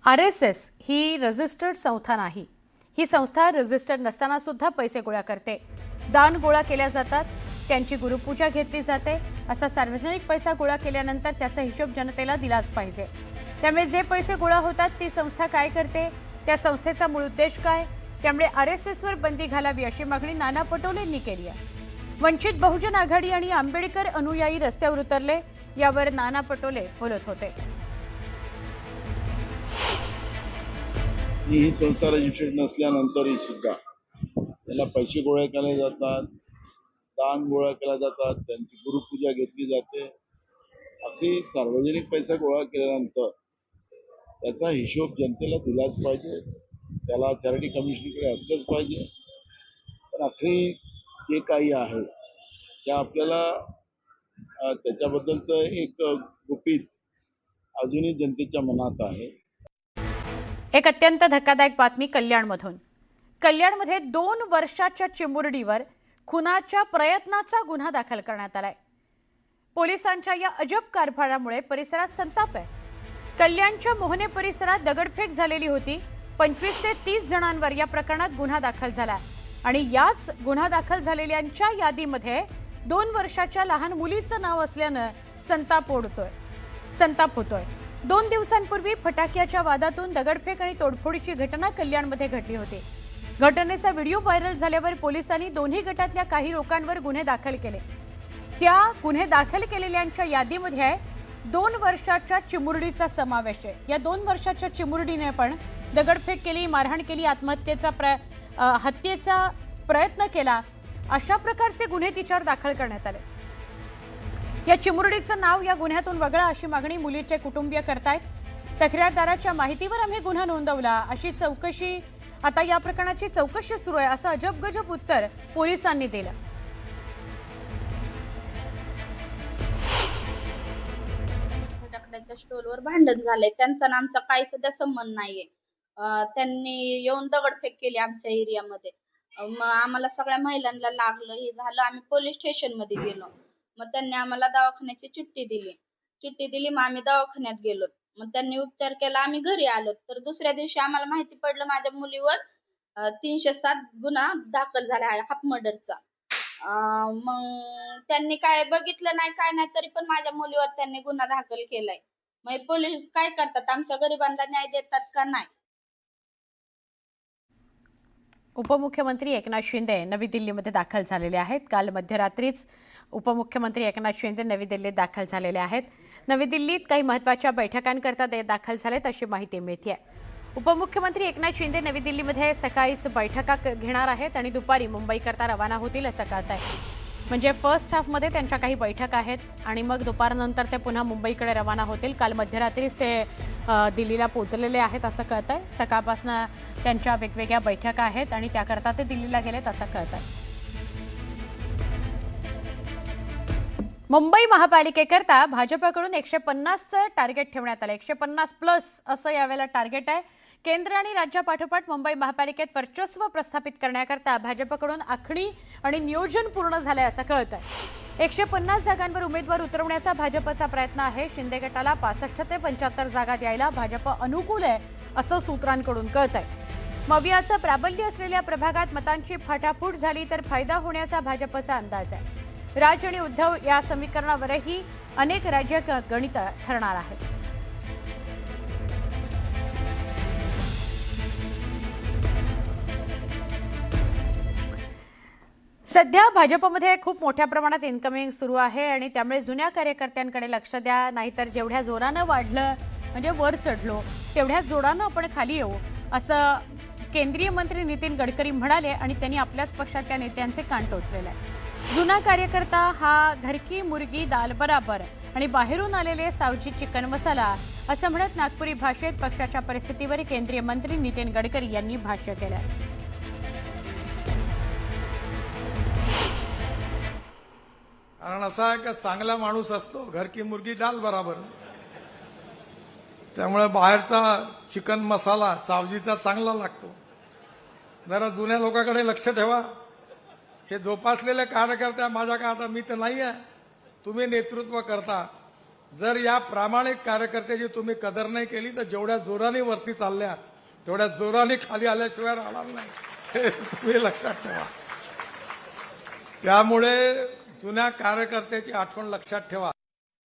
RSS ही registered संस्था नाही। ही संस्था रजिस्टर्ड नसताना सुद्धा पैसे गोळा करते। दान गोळा केल्या जातात, त्यांची गुरुपूजा घेतली जाते। असा सार्वजनिक पैसा गोळा केल्यानंतर त्याचा हिशोब जनतेला दिलाच पाहिजे। त्यामुळे जे पैसे गोळा होतात ती संस्था काय करते, त्या संस्थेचा मूळ उद्देश काय, त्यामुळे RSS वर बंदी घालावी अशी मागणी नाना पटोलेंनी केली आहे। वंचित बहुजन आघाडी आणि आंबेडकर अनुयायी रस्त्यावर उतरले, यावर नाना पटोले बोलत होते। ही संस्था रजिस्टर्ड नसल्यानंतरही सुद्धा त्याला पैसे गोळा केले जातात, दान गोळा केला जातात, त्यांची गुरुपूजा घेतली जाते। अगदी सार्वजनिक पैसा गोळा केल्यानंतर त्याचा हिशोब जनतेला दिलाच पाहिजे, त्याला चॅरिटी कमिशनकडे असलंच पाहिजे। पण अखेरी जे काही आहे ते आपल्याला त्याच्याबद्दलचं एक गुपित अजूनही जनतेच्या मनात आहे। एक अत्यंत धक्कादायक बातमी कल्याणमधून। कल्याणमध्ये 2 वर्षाच्या चिमुरडीवर खुनाच्या प्रयत्नाचा गुन्हा दाखल करण्यात आलाय। पोलिसांच्या या अजब कारभारामुळे परिसरात संताप आहे। कल्याणच्या मोहने परिसरात दगडफेक झालेली होती। 25 ते 30 जणांवर या प्रकरणात गुन्हा दाखल झाला आणि याच गुन्हा दाखल झालेल्यांच्या यादीमध्ये 2 वर्षाच्या लहान मुलीचं नाव असल्याने संताप होतोय। 2 दिवसांपूर्वी फटाक्याच्या वादातून दगडफेक आणि तोडफोडीची घटना कल्याणमध्ये घडली होती। घटनेचा व्हिडिओ व्हायरल झाल्यावर पोलिसांनी दोन्ही गटातल्या काही लोकांवर गुन्हे दाखल केले। त्या गुन्हे दाखल केलेल्यांच्या यादीमध्ये 2 वर्षाच्या चिमुरडीचा समावेश आहे। या 2 वर्षाच्या चिमुरडीने पण दगडफेक केली, मारहाण केली, हत्येचा प्रयत्न केला, अशा प्रकारचे गुन्हे तिच्यावर दाखल करण्यात आले। या चिमुरडीचं नाव या गुन्ह्यातून वगळा अशी मागणी मुलीचे कुटुंबीय करतायत। तक्रारदाराच्या माहितीवर आम्ही गुन्हा नोंदवला अशी चौकशी, आता या प्रकरणाची चौकशी सुरू आहे असं अजबगजब उत्तर पोलिसांनी दिलं। फटाक्यांच्या स्टॉलवर भांडण झाले, त्यांचा आणि आमचा काही सध्या संबंध नाहीये। त्यांनी येऊन दगडफेक केली आमच्या एरियामध्ये। मग आम्हाला सगळ्या महिलांना लागलं, हे झालं, आम्ही पोलीस स्टेशन मध्ये गेलो। मग त्यांनी आम्हाला दवाखान्याची चिठ्ठी दिली। मग आम्ही दवाखान्यात गेलो, मग त्यांनी उपचार केला, आम्ही घरी आलो। तर दुसऱ्या दिवशी आम्हाला माहिती पडलं माझ्या मुलीवर 307 गुन्हा दाखल झाला आहे, हाफ मर्डरचा। मग त्यांनी काय बघितलं नाही, काय नाही, तरी पण माझ्या मुलीवर त्यांनी गुन्हा दाखल केलाय। मग पोलीस काय करतात, आमच्या गरिबांना न्याय देतात का नाही? उपमुख्यमंत्री एकनाथ शिंदे नवी दिल्लीमध्ये दाखल झालेले आहेत। काल मध्यरात्रीच उपमुख्यमंत्री एकनाथ शिंदे नवी दिल्लीत दाखल झालेले आहेत। नवी दिल्लीत काही महत्त्वाच्या बैठकांकरता ते दाखल झालेत अशी माहिती मिळते। उपमुख्यमंत्री एकनाथ शिंदे नवी दिल्लीमध्ये सकाळीच बैठका घेणार आहेत आणि दुपारी मुंबईकरता रवाना होतील असं कळत आहे। म्हणजे फर्स्ट हाफमध्ये त्यांच्या काही बैठका आहेत आणि मग दुपारनंतर ते पुन्हा मुंबईकडे रवाना होतील। काल मध्यरात्रीच ते दिल्लीला पोहोचलेले आहेत असं कळत आहे। सकाळपासून त्यांच्या वेगवेगळ्या बैठका आहेत आणि त्याकरता ते दिल्लीला गेलेत असं कळत आहे। मुंबई महापालिकेकरता भाजपकडून 150चं टार्गेट ठेवण्यात आलं। 150+ असं यावेळेला टार्गेट आहे। केंद्र आणि राज्यापाठोपाठ मुंबई महापालिकेत वर्चस्व प्रस्थापित करण्याकरता भाजपकडून आखणी आणि नियोजन पूर्ण झालंय असं कळत आहे। 150 जागांवर उमेदवार उतरवण्याचा भाजपचा प्रयत्न आहे। शिंदे गटाला 65 ते 75 जागा द्यायला भाजप अनुकूल आहे असं सूत्रांकडून कळत आहे। मवियाचं प्राबल्य असलेल्या प्रभागात मतांची फाटाफूट झाली तर फायदा होण्याचा भाजपचा अंदाज आहे। राज आणि उद्धव या समीकरणावरही अनेक राज्य गणित ठरणार आहेत। सध्या भाजपमध्ये खूप मोठ्या प्रमाणात इन्कमिंग सुरू आहे आणि त्यामुळे जुन्या कार्यकर्त्यांकडे लक्ष द्या, नाहीतर जेवढ्या जोरानं वाढलं म्हणजे वर चढलो तेवढ्या जोरानं आपण खाली येऊ असं केंद्रीय मंत्री नितीन गडकरी म्हणाले आणि त्यांनी आपल्याच पक्षातल्या नेत्यांचे कान टोचलेले आहे। जुना कार्यकर्ता हा घर की मुर्गी दाल बराबर आणि बाहेरून आलेले सावजी चिकन मसाला असं म्हणत नागपुरी भाषेत पक्षाच्या परिस्थितीवर केंद्रीय मंत्री नितीन गडकरी यांनी भाष्य केलं। कारण असा आहे की चांगला माणूस असतो घर की मुर्गी डाल बराबर, त्यामुळे बाहेरचा चिकन मसाला सावजीचा चांगला लागतो। जरा जुन्या लोकांकडे लक्ष ठेवा। हे जोपासलेले कार्यकर्ते माझ्या का आता मी तर नाही आहे, तुम्ही नेतृत्व करता, जर या प्रामाणिक कार्यकर्त्याची तुम्ही कदर नाही केली तर जेवढ्या जोराने वरती चालल्यात तेवढ्या जोराने खाली आल्याशिवाय राहणार नाही, हे तुम्ही लक्षात ठेवा. त्यामुळे जुन्या कार्यकर्त्याची आठवण लक्षात ठेवा.